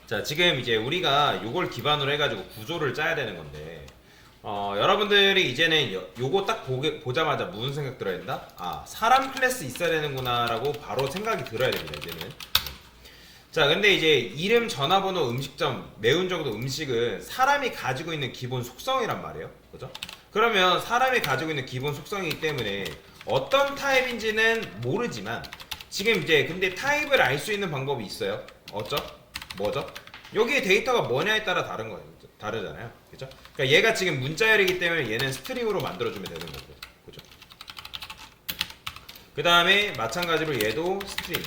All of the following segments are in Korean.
자, 지금 이제 우리가 요걸 기반으로 해가지고 구조를 짜야 되는 건데, 여러분들이 이제는 요거 딱 보자마자 무슨 생각 들어야 된다? 아, 사람 클래스 있어야 되는구나라고 바로 생각이 들어야 됩니다, 이제는. 자, 근데 이제 이름, 전화번호, 음식점, 매운 정도 음식은 사람이 가지고 있는 기본 속성이란 말이에요. 그죠? 그러면 사람이 가지고 있는 기본 속성이기 때문에 어떤 타입인지는 모르지만 지금 이제 근데 타입을 알 수 있는 방법이 있어요. 어쩌? 뭐죠? 여기에 데이터가 뭐냐에 따라 다른 거예요. 다르잖아요. 그죠? 그러니까 얘가 지금 문자열이기 때문에 얘는 스트링으로 만들어주면 되는 거고. 그죠? 그 다음에 마찬가지로 얘도 스트링.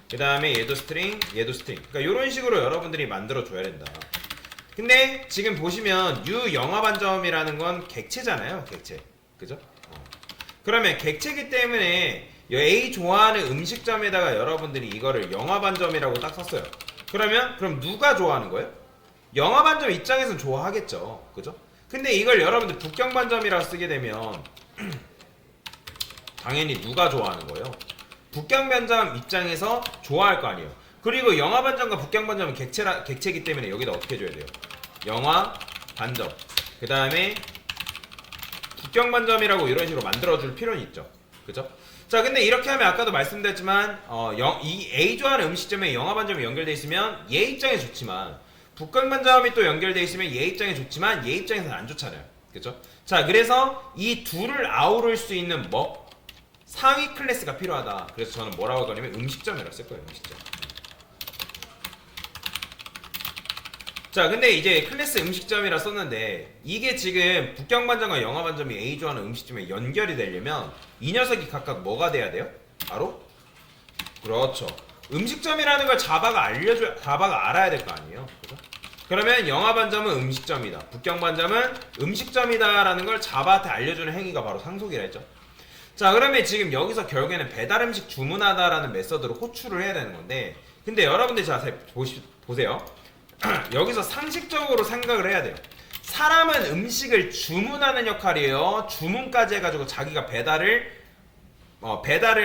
그 다음에 얘도 스트링, 얘도 스트링. 그러니까 이런 식으로 여러분들이 만들어줘야 된다. 근데 지금 보시면 유영화반점이라는 건 객체잖아요. 객체. 그죠? 그러면 객체기 때문에 A 좋아하는 음식점에다가 여러분들이 이거를 영화반점이라고 딱 썼어요. 그럼 누가 좋아하는 거예요? 영화반점 입장에서는 좋아하겠죠. 그죠? 근데 이걸 여러분들 북경반점이라고 쓰게 되면 당연히 누가 좋아하는 거예요? 북경반점 입장에서 좋아할 거 아니에요. 그리고 영화반점과 북경반점은 객체기 때문에 여기다 어떻게 줘야 돼요? 영화반점. 그 다음에 북경반점이라고 이런 식으로 만들어줄 필요는 있죠. 그죠? 자, 근데 이렇게 하면 아까도 말씀드렸지만 이 A 좋아하는 음식점에 영화반점이 연결돼 있으면 얘 입장에 좋지만 북경반점이 또 연결돼 있으면 얘 입장에 좋지만 얘 입장에서는 안 좋잖아요. 그죠? 자, 그래서 이 둘을 아우를 수 있는 상위 클래스가 필요하다. 그래서 저는 뭐라고 할 거냐면 음식점이라고 쓸 거예요. 음식점. 자, 근데 이제 클래스 음식점이라 썼는데 이게 지금 북경반점과 영화반점이 A 좋아하는 음식점에 연결이 되려면 이 녀석이 각각 뭐가 돼야 돼요? 바로? 그렇죠. 음식점이라는 걸 자바가 알아야 될 거 아니에요. 그죠? 그러면 영화반점은 음식점이다. 북경반점은 음식점이다라는 걸 자바한테 알려주는 행위가 바로 상속이라 했죠. 자, 그러면 지금 여기서 결국에는 배달 음식 주문하다라는 메서드로 호출을 해야 되는 건데, 근데 여러분들이 자세히 보세요. 여기서 상식적으로 생각을 해야 돼요. 사람은 음식을 주문하는 역할이에요. 주문까지 해가지고 자기가 배달을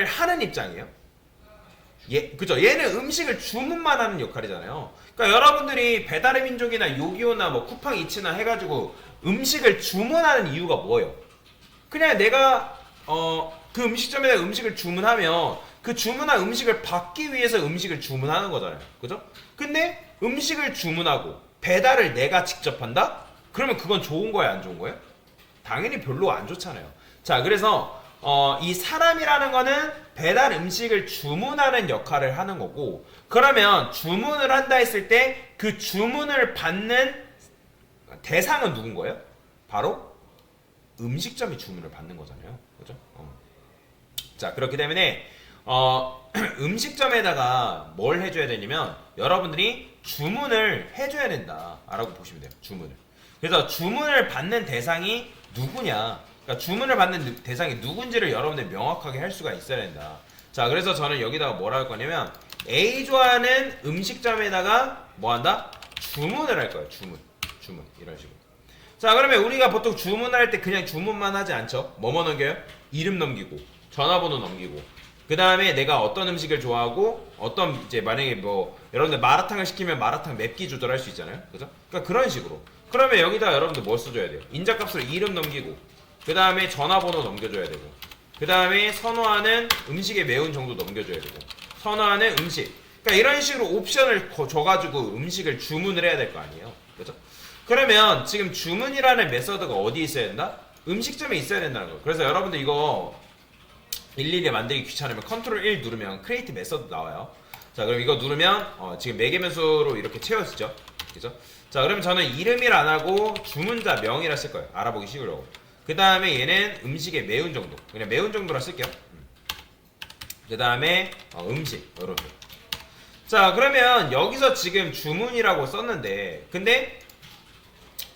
하는 입장이에요. 그죠? 얘는 음식을 주문만 하는 역할이잖아요. 그러니까 여러분들이 배달의 민족이나 요기요나 뭐 쿠팡이츠나 해가지고 음식을 주문하는 이유가 뭐예요? 그냥 내가 그 음식점에다 음식을 주문하면 그 주문한 음식을 받기 위해서 음식을 주문하는 거잖아요. 그죠? 근데 음식을 주문하고 배달을 내가 직접 한다? 그러면 그건 좋은 거예요, 안 좋은 거예요? 당연히 별로 안 좋잖아요. 자, 그래서 이 사람이라는 거는 배달 음식을 주문하는 역할을 하는 거고, 그러면 주문을 한다 했을 때 그 주문을 받는 대상은 누군 거예요? 바로 음식점이 주문을 받는 거잖아요. 그죠? 자, 그렇기 때문에 음식점에다가 뭘 해줘야 되냐면 여러분들이 주문을 해줘야 된다 라고 보시면 돼요. 주문을. 그래서 주문을 받는 대상이 누구냐, 그러니까 주문을 받는 대상이 누군지를 여러분들이 명확하게 할 수가 있어야 된다. 자, 그래서 저는 여기다가 뭐라 할 거냐면 A 좋아하는 음식점에다가 뭐 한다? 주문을 할 거예요. 주문 이런 식으로. 자, 그러면 우리가 보통 주문을 할 때 그냥 주문만 하지 않죠. 뭐뭐 넘겨요? 이름 넘기고 전화번호 넘기고, 그 다음에 내가 어떤 음식을 좋아하고 어떤 이제 만약에 뭐 여러분들 마라탕을 시키면 마라탕 맵기 조절할 수 있잖아요. 그죠? 그러니까 그런 식으로. 그러면 여기다 여러분들 뭘 써줘야 돼요? 인자값으로 이름 넘기고, 그 다음에 전화번호 넘겨줘야 되고, 그 다음에 선호하는 음식의 매운 정도 넘겨줘야 되고, 선호하는 음식. 그러니까 이런 식으로 옵션을 줘가지고 음식을 주문을 해야 될 거 아니에요. 그죠? 그러면 지금 주문이라는 메서드가 어디 있어야 된다? 음식점에 있어야 된다는 거예요. 그래서 여러분들 이거 일일이 만들기 귀찮으면 컨트롤 1 누르면 크리에이트 메서드 나와요. 자, 그럼 이거 누르면 지금 매개변수로 이렇게 채워지죠. 그죠? 자, 그러면 저는 이름이라 안 하고 주문자 명이라 쓸 거예요. 알아보기 쉬우려고. 그 다음에 얘는 음식의 매운 정도. 그냥 매운 정도라 쓸게요. 그 다음에 음식. 이렇게. 자, 그러면 여기서 지금 주문이라고 썼는데, 근데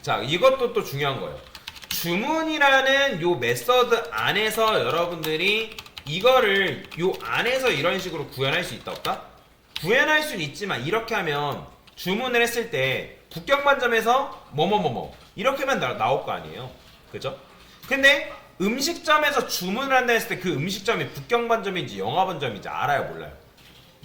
자, 이것도 또 중요한 거예요. 주문이라는 요 메서드 안에서 여러분들이 이거를 요 안에서 이런 식으로 구현할 수 있다 없다? 구현할 수는 있지만 이렇게 하면 주문을 했을 때 북경반점에서 뭐뭐뭐뭐 이렇게만 나올 거 아니에요. 그죠? 근데 음식점에서 주문을 한다 했을 때 그 음식점이 북경반점인지 영화반점인지 알아요, 몰라요?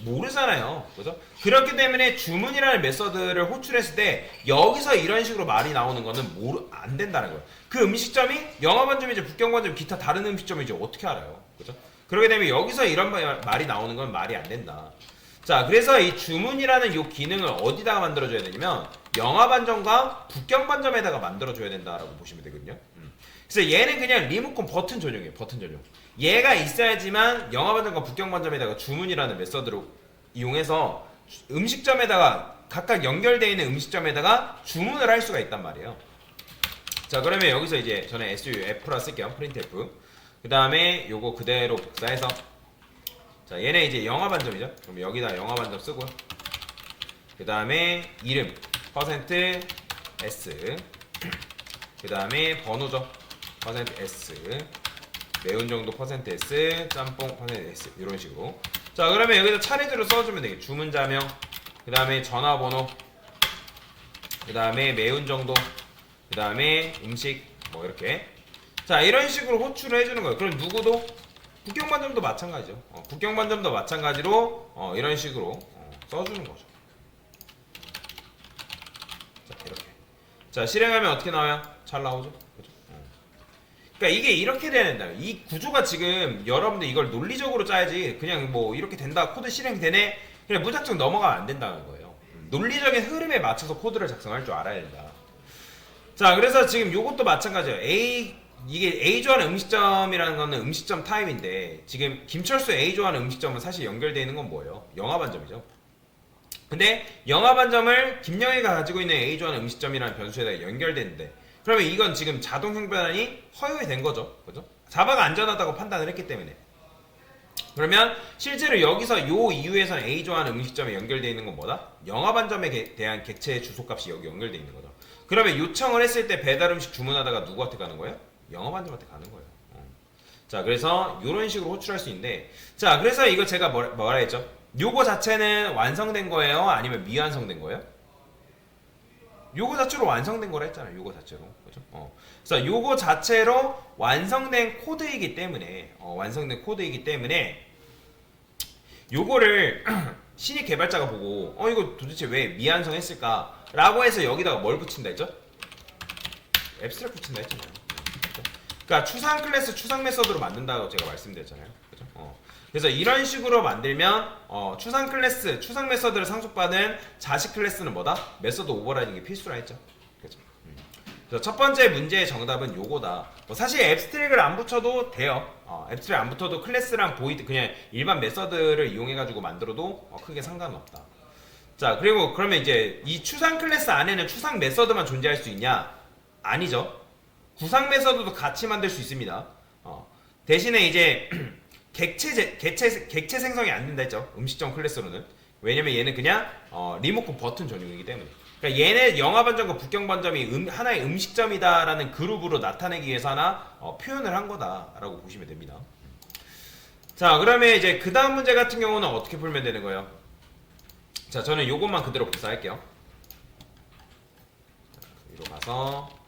모르잖아요. 그죠? 그렇기 때문에 주문이라는 메서드를 호출했을 때 여기서 이런 식으로 말이 나오는 거는 안 된다는 거예요. 그 음식점이 영업반점이지 북경반점 기타 다른 음식점이지 어떻게 알아요? 그죠? 그렇게 되면 여기서 이런 말이 나오는 건 말이 안 된다. 자, 그래서 이 주문이라는 이 기능을 어디다가 만들어줘야 되냐면 영화반점과 북경반점에다가 만들어줘야 된다라고 보시면 되거든요. 그래서 얘는 그냥 리모컨 버튼 전용이에요. 버튼 전용. 얘가 있어야지만 영화반점과 북경반점에다가 주문이라는 메서드로 이용해서 음식점에다가 각각 연결되어 있는 음식점에다가 주문을 할 수가 있단 말이에요. 자, 그러면 여기서 이제 저는 SU F라 쓸게요. 프린트 F. 그 다음에 요거 그대로 복사해서 자, 얘네 이제 영화반점이죠. 그럼 여기다 영화반점 쓰고요. 그 다음에 이름 퍼센트 %S. 그 다음에 번호죠. 퍼센트 %S. 매운 정도 퍼센트 %S. 짬뽕 퍼센트 %S. 이런 식으로. 자, 그러면 여기다 차례대로 써주면 되겠죠. 주문자명. 그 다음에 전화번호. 그 다음에 매운 정도. 그 다음에 음식. 뭐 이렇게. 자, 이런 식으로 호출을 해주는 거예요. 그럼 누구도 북경반점도 마찬가지죠. 북경반점도 마찬가지로 이런 식으로 써주는 거죠. 자, 이렇게. 자, 실행하면 어떻게 나와요? 잘 나오죠. 그죠? 그러니까 이게 이렇게 된다. 이 구조가 지금 여러분들 이걸 논리적으로 짜야지 그냥 뭐 이렇게 된다. 코드 실행되네. 그냥 무작정 넘어가면 안 된다는 거예요. 논리적인 흐름에 맞춰서 코드를 작성할 줄 알아야 된다. 자, 그래서 지금 요것도 마찬가지예요. 이게 A 좋아하는 음식점이라는 거는 음식점 타입인데 지금 김철수 A 좋아하는 음식점은 사실 연결되어 있는 건 뭐예요? 영화반점이죠. 근데 영화반점을 김영희가 가지고 있는 A 좋아하는 음식점이라는 변수에다 연결됐는데 그러면 이건 지금 자동 형변환이 허용이 된 거죠. 그죠? 자바가 안전하다고 판단을 했기 때문에. 그러면 실제로 여기서 요 이유에서는 A 좋아하는 음식점에 연결되어 있는 건 뭐다? 영화반점에 대한 객체의 주소값이 여기 연결되어 있는 거죠. 그러면 요청을 했을 때 배달 음식 주문하다가 누구한테 가는 거예요? 영업반점한테 가는 거예요. 자, 그래서 이런 식으로 호출할 수 있는데, 자, 그래서 이거 제가 뭐라 했죠? 요거 자체는 완성된 거예요? 아니면 미완성된 거예요? 요거 자체로 완성된 거라 했잖아요. 요거 자체로. 그죠? 그래서 요거 자체로 완성된 코드이기 때문에, 요거를 신입 개발자가 보고, 이거 도대체 왜 미완성했을까? 라고 해서 여기다가 뭘 붙인다 했죠? 앱스트랙 붙인다 했잖아요. 그러니까 추상 클래스 추상 메서드로 만든다고 제가 말씀드렸잖아요. 그죠? 그래서 이런 식으로 만들면 추상 클래스 추상 메서드를 상속받은 자식 클래스는 뭐다? 메서드 오버라이딩이 필수라 했죠. 그죠? 그래서 첫 번째 문제의 정답은 요거다. 사실 앱스트랙을 안 붙여도 돼요. 앱스트랙 안 붙어도 클래스랑 보이드 그냥 일반 메서드를 이용해 가지고 만들어도 크게 상관은 없다. 자, 그리고 그러면 이제 이 추상 클래스 안에는 추상 메서드만 존재할 수 있냐? 아니죠. 구상 메서드도 같이 만들 수 있습니다. 대신에 이제 객체 생성이 안 된다 했죠. 음식점 클래스로는. 왜냐면 얘는 그냥 리모컨 버튼 전용이기 때문에. 그러니까 얘네 영화반점과 북경반점이 하나의 음식점이다라는 그룹으로 나타내기 위해서 하나 표현을 한 거다라고 보시면 됩니다. 자, 그러면 이제 그 다음 문제 같은 경우는 어떻게 풀면 되는 거예요? 자, 저는 요것만 그대로 복사할게요. 위로 가서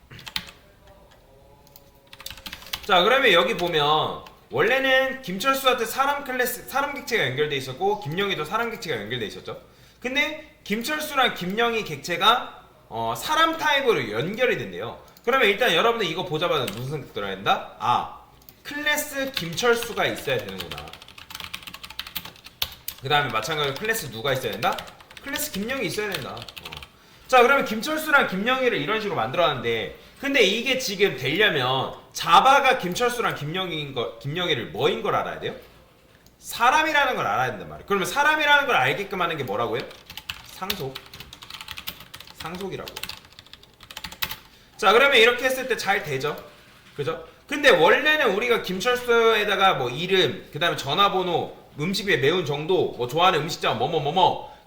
자, 그러면 여기 보면 원래는 김철수한테 사람 객체가 연결돼 있었고 김영희도 사람 객체가 연결돼 있었죠. 근데 김철수랑 김영희 객체가 사람 타입으로 연결이 된대요. 그러면 일단 여러분들 이거 보자마자 무슨 생각 들어야 된다? 클래스 김철수가 있어야 되는구나. 그 다음에 마찬가지로 클래스 누가 있어야 된다? 클래스 김영희 있어야 된다. 자, 그러면 김철수랑 김영희를 이런 식으로 만들어놨는데 근데 이게 지금 되려면 자바가 김철수랑 김영희를 뭐인 걸 알아야 돼요? 사람이라는 걸 알아야 된단 말이에요. 그러면 사람이라는 걸 알게끔 하는 게 뭐라고요? 상속이라고. 자, 그러면 이렇게 했을 때 잘 되죠? 그죠? 근데 원래는 우리가 김철수에다가 뭐 이름, 그 다음에 전화번호, 음식의 매운 정도, 뭐 좋아하는 음식점,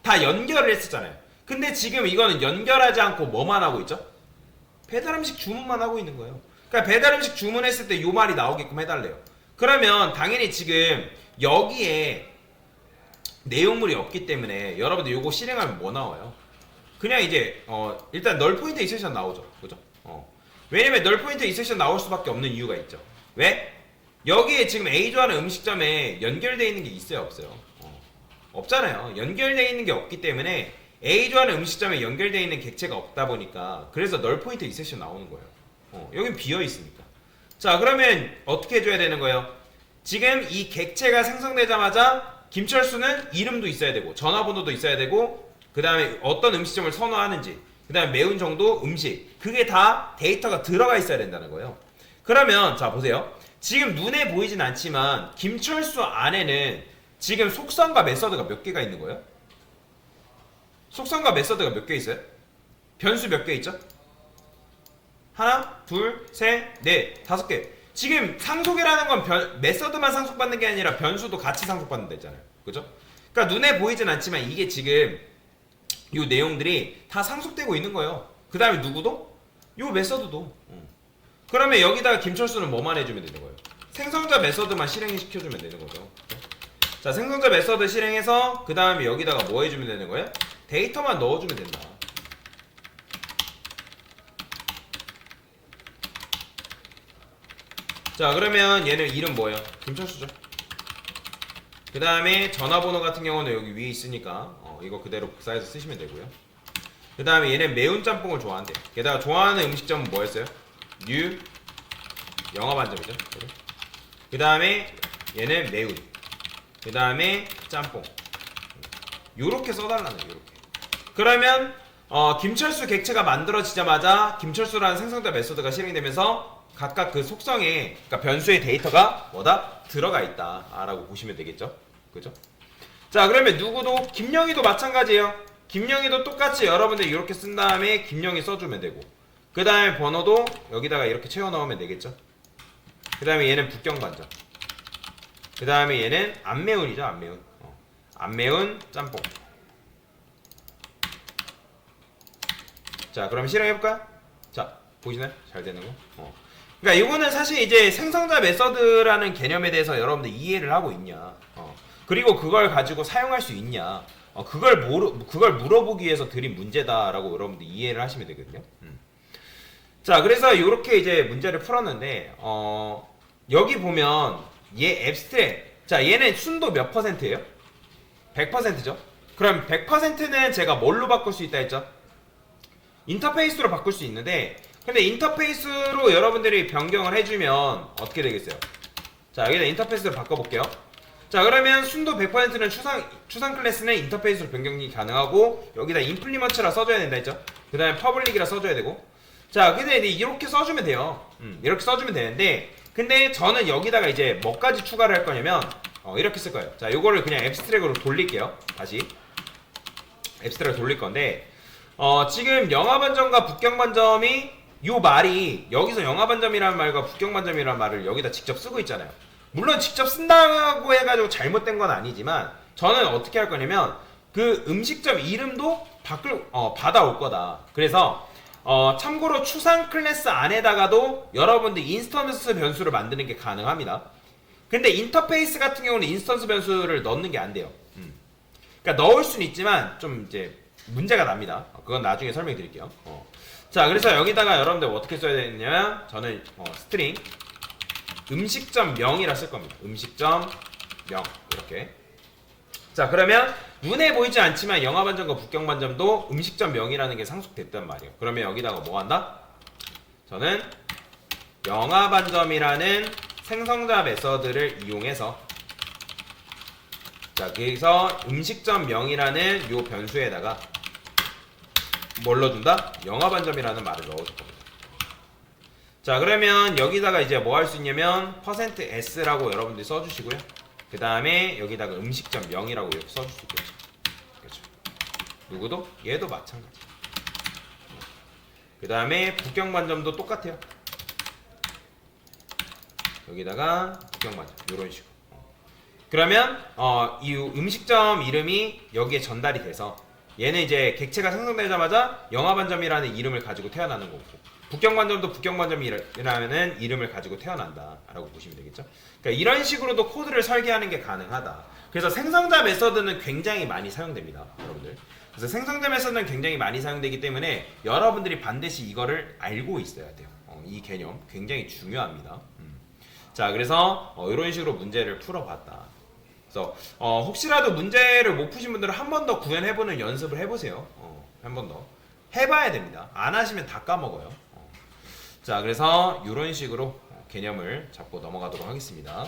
다 연결을 했었잖아요. 근데 지금 이거는 연결하지 않고 뭐만 하고 있죠? 배달음식 주문만 하고 있는 거예요. 그러니까 배달음식 주문했을 때 요 말이 나오게끔 해달래요. 그러면 당연히 지금 여기에 내용물이 없기 때문에 여러분들 요거 실행하면 뭐 나와요? 그냥 이제 일단 널 포인트 인셉션 나오죠. 그죠? 왜냐면 널 포인트 인셉션 나올 수밖에 없는 이유가 있죠. 왜? 여기에 지금 A 좋아하는 음식점에 연결되어 있는 게 있어요, 없어요? 없잖아요. 연결되어 있는 게 없기 때문에 A 좋아하는 음식점에 연결되어 있는 객체가 없다 보니까 그래서 널 포인트 이섹션 나오는 거예요. 여긴 비어 있으니까. 자, 그러면 어떻게 해줘야 되는 거예요? 지금 이 객체가 생성되자마자 김철수는 이름도 있어야 되고 전화번호도 있어야 되고 그 다음에 어떤 음식점을 선호하는지 그 다음에 매운 정도 음식 그게 다 데이터가 들어가 있어야 된다는 거예요. 그러면 자 보세요. 지금 눈에 보이진 않지만 김철수 안에는 지금 속성과 메서드가 몇 개가 있는 거예요? 속성과 메서드가 몇 개 있어요? 변수 몇 개 있죠? 하나, 둘, 셋, 넷, 다섯 개. 지금 상속이라는 건 메서드만 상속받는 게 아니라 변수도 같이 상속받는다 했잖아요. 그죠? 그러니까 눈에 보이진 않지만 이게 지금 이 내용들이 다 상속되고 있는 거예요. 그 다음에 누구도? 이 메서드도. 그러면 여기다가 김철수는 뭐만 해주면 되는 거예요? 생성자 메서드만 실행시켜주면 되는 거죠. 자, 생성자 메서드 실행해서 그 다음에 여기다가 뭐 해주면 되는 거예요? 데이터만 넣어주면 된다. 자, 그러면 얘는 이름 뭐예요? 김철수죠. 그 다음에 전화번호 같은 경우는 여기 위에 있으니까 이거 그대로 복사해서 쓰시면 되고요. 그 다음에 얘는 매운 짬뽕을 좋아한대. 게다가 좋아하는 음식점은 뭐였어요? 뉴 영화반점이죠. 그 다음에 얘는 매운. 그 다음에 짬뽕. 요렇게 써달라는 거예요. 요렇게. 그러면 김철수 객체가 만들어지자마자 김철수라는 생성자 메소드가 실행되면서 각각 그 속성에 그러니까 변수의 데이터가 뭐다? 들어가 있다 라고 보시면 되겠죠. 그죠? 자, 그러면 누구도 김영희도 마찬가지예요. 김영희도 똑같이 여러분들 이렇게 쓴 다음에 김영희 써주면 되고 그 다음에 번호도 여기다가 이렇게 채워 넣으면 되겠죠. 그 다음에 얘는 북경반점. 그 다음에 얘는 안매운이죠. 안매운. 안매운 짬뽕. 자, 그럼 실행해볼까요? 자, 보이시나요? 잘 되는 거? 그러니까 이거는 사실 이제 생성자 메서드라는 개념에 대해서 여러분들 이해를 하고 있냐, 그리고 그걸 가지고 사용할 수 있냐, 그걸 물어보기 위해서 드린 문제다라고 여러분들 이해를 하시면 되거든요. 자, 그래서 이렇게 이제 문제를 풀었는데, 여기 보면 얘 앱스트랙, 자, 얘는 순도 몇 %예요? 100%죠. 그럼 100%는 제가 뭘로 바꿀 수 있다 했죠? 인터페이스로 바꿀 수 있는데, 근데 인터페이스로 여러분들이 변경을 해주면 어떻게 되겠어요? 자, 여기다 인터페이스로 바꿔볼게요. 자, 그러면 순도 100%는 추상 클래스는 인터페이스로 변경이 가능하고 여기다 임플리먼트라 써줘야 된다 했죠? 그 다음에 퍼블릭이라 써줘야 되고. 자, 근데 이렇게 써주면 돼요. 이렇게 써주면 되는데, 근데 저는 여기다가 이제 뭐까지 추가를 할 거냐면 이렇게 쓸 거예요. 자, 요거를 그냥 앱스트랙으로 돌릴게요. 다시 앱스트랙으로 돌릴 건데, 지금 영화반점과 북경반점이 요 말이 여기서 영화반점이라는 말과 북경반점이라는 말을 여기다 직접 쓰고 있잖아요. 물론 직접 쓴다고 해가지고 잘못된 건 아니지만 저는 어떻게 할 거냐면 그 음식점 이름도 받아올 거다. 그래서 참고로 추상 클래스 안에다가도 여러분들 인스턴스 변수를 만드는 게 가능합니다. 근데 인터페이스 같은 경우는 인스턴스 변수를 넣는 게 안 돼요. 그러니까 넣을 수는 있지만 좀 이제 문제가 납니다. 그건 나중에 설명해 드릴게요. 자, 그래서 여기다가 여러분들 어떻게 써야 되냐면 저는 스트링 음식점 명이라 쓸 겁니다. 음식점 명 이렇게. 자, 그러면 눈에 보이지 않지만 영화반점과 북경반점도 음식점 명이라는 게 상속됐단 말이에요. 그러면 여기다가 뭐 한다? 저는 영화반점이라는 생성자 메서드를 이용해서 자, 그래서 음식점 명이라는 요 변수에다가 뭘 넣어준다? 영화반점이라는 말을 넣어줄 겁니다. 자, 그러면 여기다가 이제 뭐 할 수 있냐면 %s라고 여러분들이 써주시고요. 그 다음에 여기다가 음식점 0이라고 이렇게 써줄 수 있겠죠. 그렇죠. 누구도? 얘도 마찬가지. 그 다음에 북경반점도 똑같아요. 여기다가 북경반점 이런 식으로. 그러면 이 음식점 이름이 여기에 전달이 돼서 얘는 이제 객체가 생성되자마자 영화반점이라는 이름을 가지고 태어나는 거고 북경반점도 북경반점이라는 이름을 가지고 태어난다 라고 보시면 되겠죠. 그러니까 이런 식으로도 코드를 설계하는 게 가능하다. 그래서 생성자 메서드는 굉장히 많이 사용됩니다, 여러분들. 그래서 생성자 메서드는 굉장히 많이 사용되기 때문에 여러분들이 반드시 이거를 알고 있어야 돼요. 이 개념 굉장히 중요합니다. 자, 그래서 이런 식으로 문제를 풀어봤다. 그래서 혹시라도 문제를 못 푸신 분들은 한 번 더 구현해보는 연습을 해보세요. 한 번 더 해봐야 됩니다. 안 하시면 다 까먹어요. 자, 그래서 이런 식으로 개념을 잡고 넘어가도록 하겠습니다.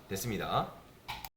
됐습니다.